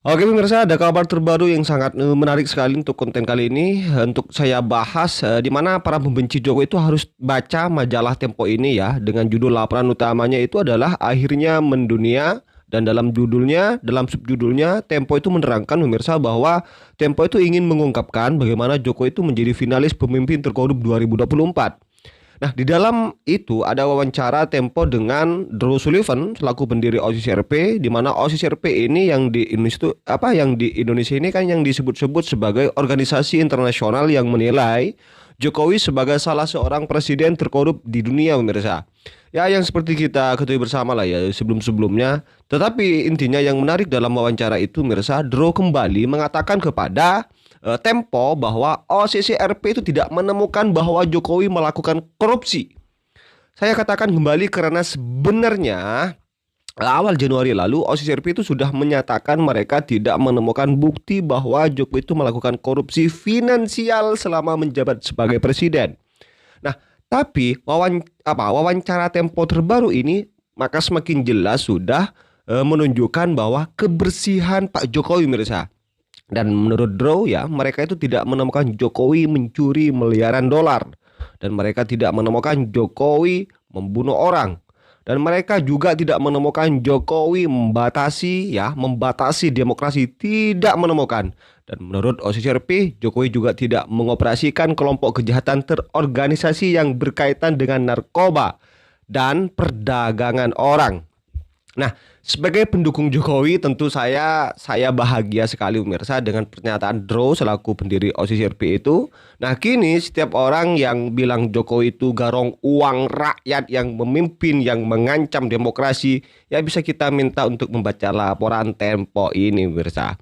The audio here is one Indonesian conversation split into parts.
Oke pemirsa, ada kabar terbaru yang sangat menarik sekali untuk konten kali ini. Untuk saya bahas di mana para pembenci Jokowi itu harus baca majalah Tempo ini ya, dengan judul laporan utamanya itu adalah akhirnya mendunia, dan dalam judulnya, dalam subjudulnya Tempo itu menerangkan pemirsa bahwa Tempo itu ingin mengungkapkan bagaimana Jokowi itu menjadi finalis pemimpin terkorup 2024. Nah, di dalam itu ada wawancara Tempo dengan Drew Sullivan selaku pendiri OSIS RP, di mana OSIS RP ini yang di Indonesia itu yang di Indonesia ini kan yang disebut-sebut sebagai organisasi internasional yang menilai Jokowi sebagai salah seorang presiden terkorup di dunia pemirsa. Ya, yang seperti kita ketahui bersama lah ya sebelum-sebelumnya. Tetapi intinya yang menarik dalam wawancara itu pemirsa, Drew kembali mengatakan kepada Tempo bahwa OCCRP itu tidak menemukan bahwa Jokowi melakukan korupsi. Saya katakan kembali karena sebenarnya awal Januari lalu OCCRP itu sudah menyatakan mereka tidak menemukan bukti bahwa Jokowi itu melakukan korupsi finansial selama menjabat sebagai presiden. Nah, tapi wawancara Tempo terbaru ini maka semakin jelas sudah menunjukkan bahwa kebersihan Pak Jokowi mirsa. Dan menurut Drow ya, mereka itu tidak menemukan Jokowi mencuri miliaran dolar. Dan mereka tidak menemukan Jokowi membunuh orang. Dan mereka juga tidak menemukan Jokowi membatasi demokrasi, tidak menemukan. Dan menurut OCCRP, Jokowi juga tidak mengoperasikan kelompok kejahatan terorganisasi yang berkaitan dengan narkoba dan perdagangan orang. Nah, sebagai pendukung Jokowi tentu saya bahagia sekali pemirsa dengan pernyataan Drow selaku pendiri OSIS RP itu. Nah, kini setiap orang yang bilang Jokowi itu garong uang rakyat yang memimpin, yang mengancam demokrasi, ya bisa kita minta untuk membaca laporan Tempo ini pemirsa.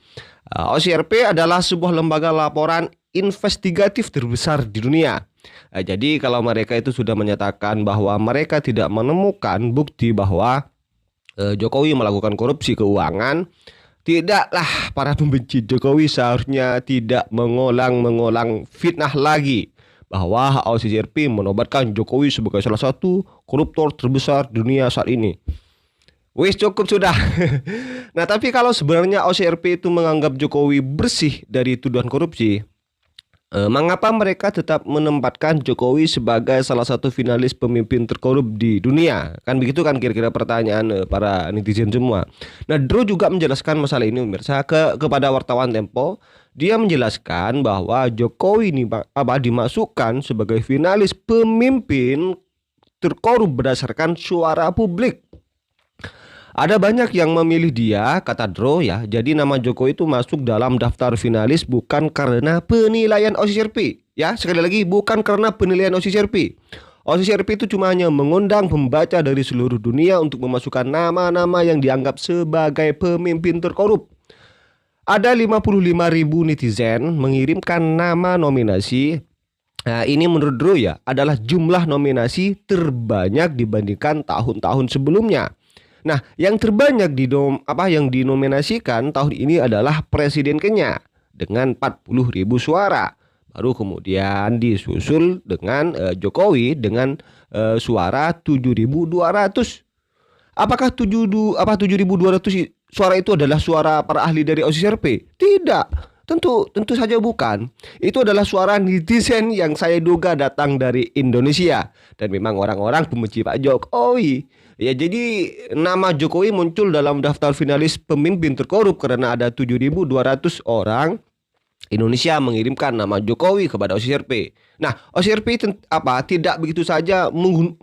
OSIS RP adalah sebuah lembaga laporan investigatif terbesar di dunia. Jadi kalau mereka itu sudah menyatakan bahwa mereka tidak menemukan bukti bahwa Jokowi melakukan korupsi keuangan, tidaklah para pembenci Jokowi seharusnya tidak mengulang fitnah lagi bahwa OCCRP menobatkan Jokowi sebagai salah satu koruptor terbesar dunia saat ini. Wis cukup sudah. Nah, tapi kalau sebenarnya OCCRP itu menganggap Jokowi bersih dari tuduhan korupsi, mengapa mereka tetap menempatkan Jokowi sebagai salah satu finalis pemimpin terkorup di dunia? Kan begitu kan kira-kira pertanyaan para netizen semua. Nah, Drew juga menjelaskan masalah ini pemirsa kepada wartawan Tempo. Dia menjelaskan bahwa Jokowi ini dimasukkan sebagai finalis pemimpin terkorup berdasarkan suara publik. Ada banyak yang memilih dia, kata Dro ya. Jadi nama Jokowi itu masuk dalam daftar finalis bukan karena penilaian OCCRP. Ya, sekali lagi bukan karena penilaian OCCRP. OCCRP itu cuma hanya mengundang pembaca dari seluruh dunia untuk memasukkan nama-nama yang dianggap sebagai pemimpin terkorup. Ada 55.000 netizen mengirimkan nama nominasi. Nah, ini menurut Dro ya adalah jumlah nominasi terbanyak dibandingkan tahun-tahun sebelumnya. Nah, yang terbanyak yang dinominasikan tahun ini adalah Presiden Kenya dengan 40.000 suara. Baru kemudian disusul dengan Jokowi dengan suara 7.200. Apakah 7.200 suara itu adalah suara para ahli dari OCCRP? Tidak. Tentu saja bukan. Itu adalah suara netizen yang saya duga datang dari Indonesia dan memang orang-orang pembenci Pak Jokowi. Ya, jadi nama Jokowi muncul dalam daftar finalis pemimpin terkorup karena ada 7.200 orang Indonesia mengirimkan nama Jokowi kepada OCCRP. Nah, OCCRP tidak begitu saja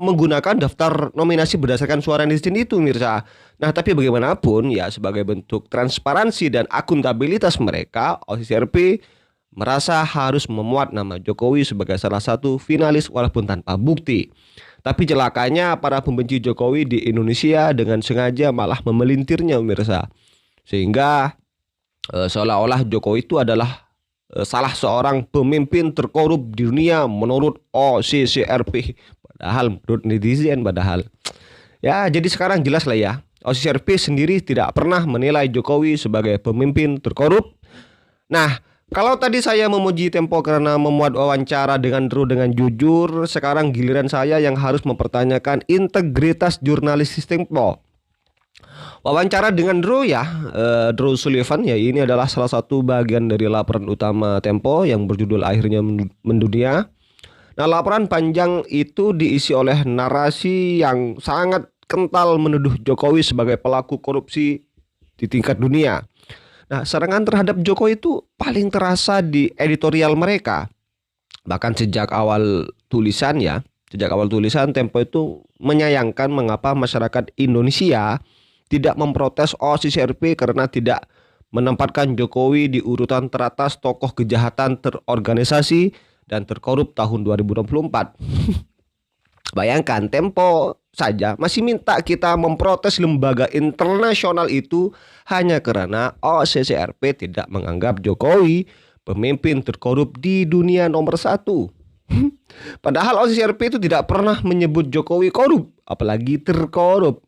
menggunakan daftar nominasi berdasarkan suara netizen itu, Mirza. Nah, tapi bagaimanapun ya sebagai bentuk transparansi dan akuntabilitas mereka, OCCRP merasa harus memuat nama Jokowi sebagai salah satu finalis walaupun tanpa bukti. Tapi celakanya para pembenci Jokowi di Indonesia dengan sengaja malah memelintirnya pemirsa. Sehingga seolah-olah Jokowi itu adalah salah seorang pemimpin terkorup di dunia menurut OCCRP. Padahal menurut netizen Ya, jadi sekarang jelas lah ya. OCCRP sendiri tidak pernah menilai Jokowi sebagai pemimpin terkorup. Nah, kalau tadi saya memuji Tempo karena memuat wawancara dengan Drew dengan jujur, sekarang giliran saya yang harus mempertanyakan integritas jurnalistik Tempo. Wawancara dengan Drew ya, Drew Sullivan ya, ini adalah salah satu bagian dari laporan utama Tempo yang berjudul Akhirnya Mendunia. Nah, laporan panjang itu diisi oleh narasi yang sangat kental menuduh Jokowi sebagai pelaku korupsi di tingkat dunia. Nah, serangan terhadap Jokowi itu paling terasa di editorial mereka. Bahkan sejak awal tulisan Tempo itu menyayangkan mengapa masyarakat Indonesia tidak memprotes OSIS-RP karena tidak menempatkan Jokowi di urutan teratas tokoh kejahatan terorganisasi dan terkorup tahun 2024. Bayangkan Tempo saja masih minta kita memprotes lembaga internasional itu hanya karena OSIS-RP tidak menganggap Jokowi pemimpin terkorup di dunia nomor satu. Padahal OSIS-RP itu tidak pernah menyebut Jokowi korup, apalagi terkorup.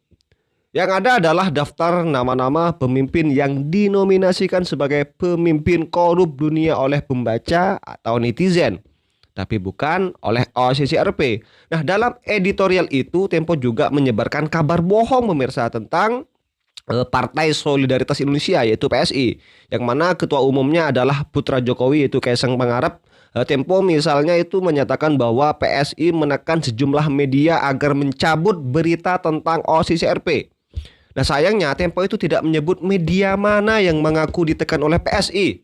Yang ada adalah daftar nama-nama pemimpin yang dinominasikan sebagai pemimpin korup dunia oleh pembaca atau netizen, tapi bukan oleh OSIS-RP. Nah, dalam editorial itu Tempo juga menyebarkan kabar bohong pemirsa tentang Partai Solidaritas Indonesia yaitu PSI, yang mana ketua umumnya adalah putra Jokowi yaitu Kaisang Pangarep. Tempo misalnya itu menyatakan bahwa PSI menekan sejumlah media agar mencabut berita tentang OSIS-RP. Nah, sayangnya Tempo itu tidak menyebut media mana yang mengaku ditekan oleh PSI.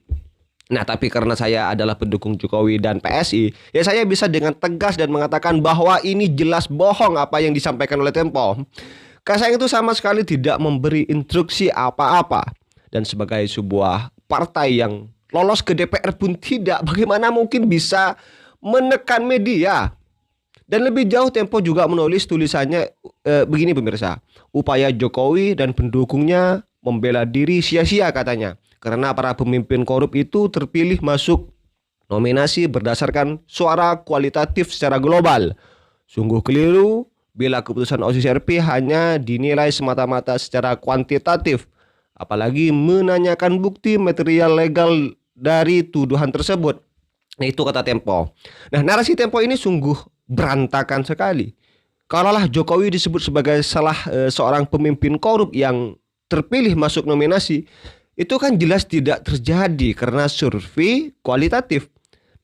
Nah, tapi karena saya adalah pendukung Jokowi dan PSI, ya saya bisa dengan tegas dan mengatakan bahwa ini jelas bohong apa yang disampaikan oleh Tempo. Kaisang itu sama sekali tidak memberi instruksi apa-apa. Dan sebagai sebuah partai yang lolos ke DPR pun tidak, bagaimana mungkin bisa menekan media? Dan lebih jauh Tempo juga menulis tulisannya begini pemirsa. Upaya Jokowi dan pendukungnya membela diri sia-sia katanya. Karena para pemimpin korup itu terpilih masuk nominasi berdasarkan suara kualitatif secara global. Sungguh keliru bila keputusan OSIS-RP hanya dinilai semata-mata secara kuantitatif. Apalagi menanyakan bukti material legal dari tuduhan tersebut. Nah, itu kata Tempo. Nah, narasi Tempo ini sungguh berantakan sekali. Kalaulah Jokowi disebut sebagai seorang pemimpin korup yang terpilih masuk nominasi, itu kan jelas tidak terjadi karena survei kualitatif.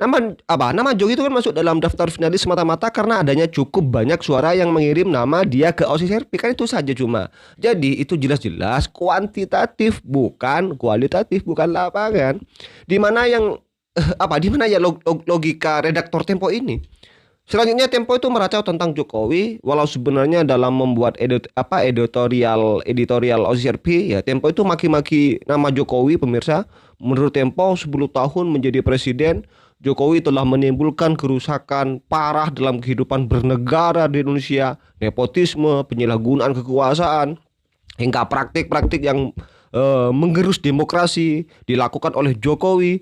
Nama Jokowi itu kan masuk dalam daftar finalis semata-mata karena adanya cukup banyak suara yang mengirim nama dia ke OSIS-RP, kan itu saja cuma. Jadi itu jelas-jelas kuantitatif bukan kualitatif, bukan lapangan. Di mana ya logika redaktor Tempo ini? Selanjutnya Tempo itu meracau tentang Jokowi, walau sebenarnya dalam membuat editorial OSIS-RP ya Tempo itu maki-maki nama Jokowi pemirsa. Menurut Tempo 10 tahun menjadi presiden, Jokowi telah menimbulkan kerusakan parah dalam kehidupan bernegara di Indonesia, nepotisme, penyalahgunaan kekuasaan, hingga praktik-praktik yang menggerus demokrasi dilakukan oleh Jokowi.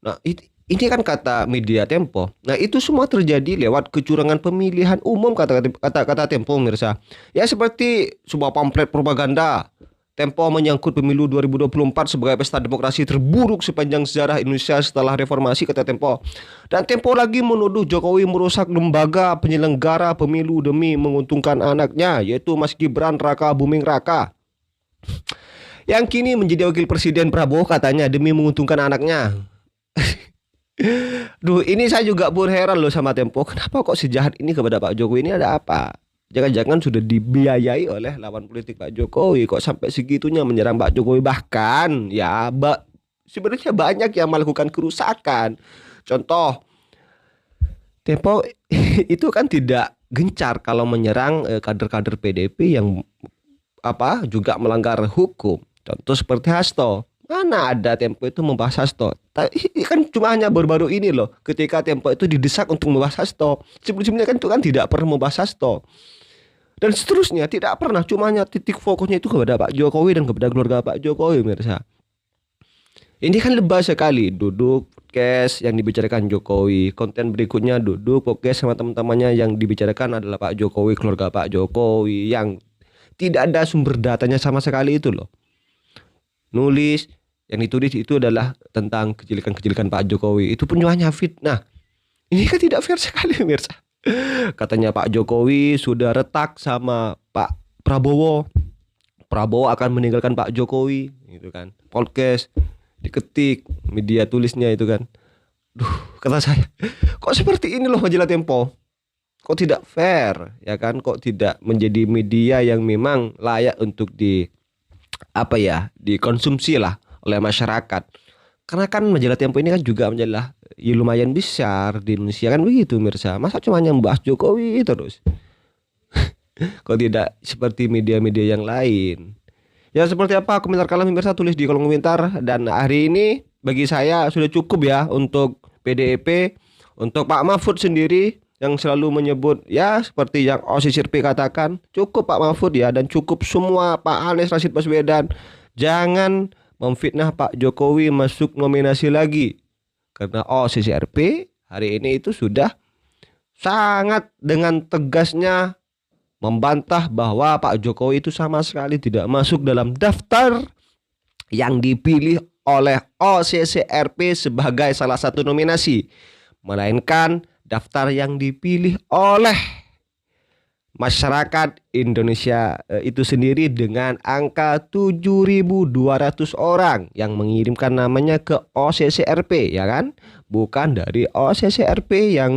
Nah, ini kan kata media Tempo. Nah, itu semua terjadi lewat kecurangan pemilihan umum kata Tempo pemirsa. Ya seperti sebuah pamflet propaganda. Tempo menyangkut pemilu 2024 sebagai pesta demokrasi terburuk sepanjang sejarah Indonesia setelah reformasi kata Tempo. Dan Tempo lagi menuduh Jokowi merusak lembaga penyelenggara pemilu demi menguntungkan anaknya yaitu Mas Gibran Raka Buming Raka. Yang kini menjadi wakil presiden Prabowo katanya demi menguntungkan anaknya. Duh, ini saya juga heran loh sama Tempo. Kenapa kok sejahat ini kepada Pak Jokowi? Ini ada apa? Jangan-jangan sudah dibiayai oleh lawan politik Pak Jokowi. Kok sampai segitunya menyerang Pak Jokowi? Bahkan ya sebenarnya banyak yang melakukan kerusakan. Contoh, Tempo itu kan tidak gencar kalau menyerang kader-kader PDP yang juga melanggar hukum. Contoh seperti Hasto. Mana ada Tempo itu membahas Hasto? Kan cuma hanya baru-baru ini loh ketika Tempo itu didesak untuk membahas Hasto. Sebelumnya kan itu kan tidak pernah membahas Hasto. Dan seterusnya tidak pernah, cuma hanya titik fokusnya itu kepada Pak Jokowi dan kepada keluarga Pak Jokowi pemirsa. Ini kan lebay sekali. Duduk podcast yang dibicarakan Jokowi, konten berikutnya duduk podcast sama teman-temannya yang dibicarakan adalah Pak Jokowi, keluarga Pak Jokowi, yang tidak ada sumber datanya sama sekali itu loh. Nulis yang ditulis itu adalah tentang kejelekan-kejelekan Pak Jokowi. Itu pun hanya fitnah. Ini kan tidak fair sekali pemirsa. Katanya Pak Jokowi sudah retak sama Pak Prabowo. Prabowo akan meninggalkan Pak Jokowi gitu kan. Podcast diketik media tulisnya itu kan. Duh, kata saya, kok seperti ini loh majalah Tempo. Kok tidak fair ya kan? Kok tidak menjadi media yang memang layak untuk dikonsumsi lah oleh masyarakat. Karena kan majalah Tempo ini kan juga majalah ya lumayan besar di Indonesia kan begitu Mirsa. Masa cuma yang bahas Jokowi terus? Kok tidak seperti media-media yang lain? Ya seperti apa komentar kalian pemirsa, tulis di kolom komentar. Dan hari ini bagi saya sudah cukup ya untuk PDIP. Untuk Pak Mahfud sendiri yang selalu menyebut ya seperti yang Osisir P katakan, cukup Pak Mahfud ya, dan cukup semua Pak Anies Rashid Baswedan. Jangan memfitnah Pak Jokowi masuk nominasi lagi. Karena Osisir P hari ini itu sudah sangat dengan tegasnya membantah bahwa Pak Jokowi itu sama sekali tidak masuk dalam daftar yang dipilih oleh OCCRP sebagai salah satu nominasi, melainkan daftar yang dipilih oleh masyarakat Indonesia itu sendiri dengan angka 7.200 orang yang mengirimkan namanya ke OCCRP ya kan, bukan dari OCCRP yang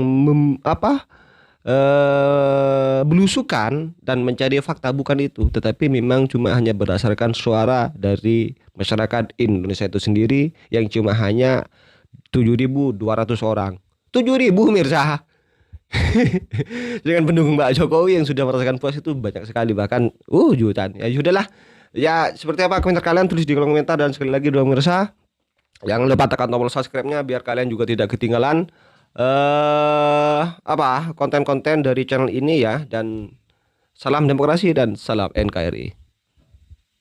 belusukan dan mencari fakta, bukan itu, tetapi memang cuma hanya berdasarkan suara dari masyarakat Indonesia itu sendiri yang cuma hanya 7.200 orang. 7.000 Mirsa. Dengan pendukung Pak Jokowi yang sudah merasakan puas itu banyak sekali, bahkan jutaan. Ya sudahlah. Ya seperti apa komentar kalian, tulis di kolom komentar. Dan sekali lagi doang Mirsa, jangan lupa tekan tombol subscribe-nya biar kalian juga tidak ketinggalan konten-konten dari channel ini ya. Dan salam demokrasi dan salam NKRI.